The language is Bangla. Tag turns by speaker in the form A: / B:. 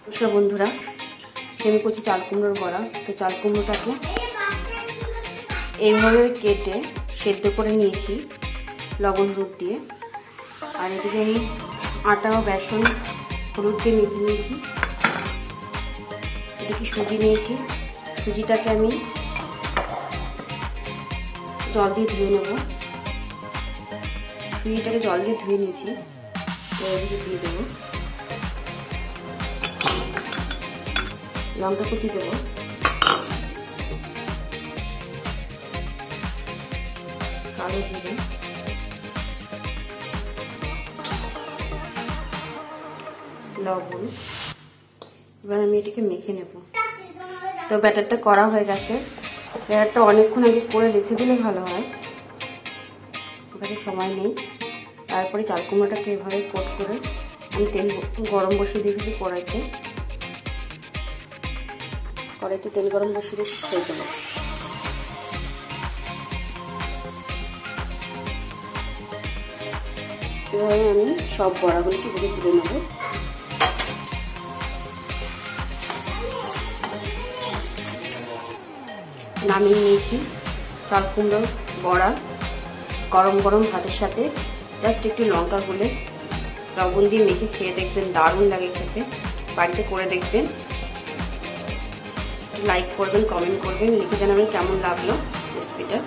A: নমস্কার বন্ধুরা, আজকে আমি করছি চাল কুমড়োর বড়া। তো চাল কুমড়োটাকে এইভাবে কেটে সেদ্ধ করে নিয়েছি লবণ হলুদ দিয়ে। আর এদিকে আমি আটা ও বেসন হলুদ দিয়ে মেখে নিয়েছি। এদিকে সুজি নিয়েছি, সুজিটাকে আমি জল দিয়ে ধুয়ে নেব। সুজিটাকে জল দিয়ে ধুয়ে নিয়েছি, তো এদিকে দিয়ে দেবো লঙ্কা কুচি, দেবো কালো জিরে, লবণ। এবার আমি এটাকে মেখে নেব। তো ব্যাটারটা করা হয়ে গেছে। ব্যাটারটা অনেকক্ষণ আগে করে রেখে দিলে ভালো হয়, আমার কাছে সময় নেই। তারপরে চাল কুমড়োটাকে এভাবে কোট করে আমি তেল গরম বসিয়ে দিয়েছি কড়াইতে তেল গরম বসিয়ে দিয়েছি, ছেড়ে দেবো। এভাবে আমি সব বড়াগুলিকে ভেজে তুলে নেব। নামিয়ে নিয়েছি চাল কুমড়োর বড়া। গরম গরম ভাতের সাথে জাস্ট একটু লঙ্কা গুলে লবণ দিয়ে মেখে খেয়ে দেখবেন, দারুণ লাগে খেতে। বাড়িতে করে দেখবেন, লাইক করবেন, কমেন্ট করবেন, লিখে জানাবেন কেমন লাগলো রেসিপিটা।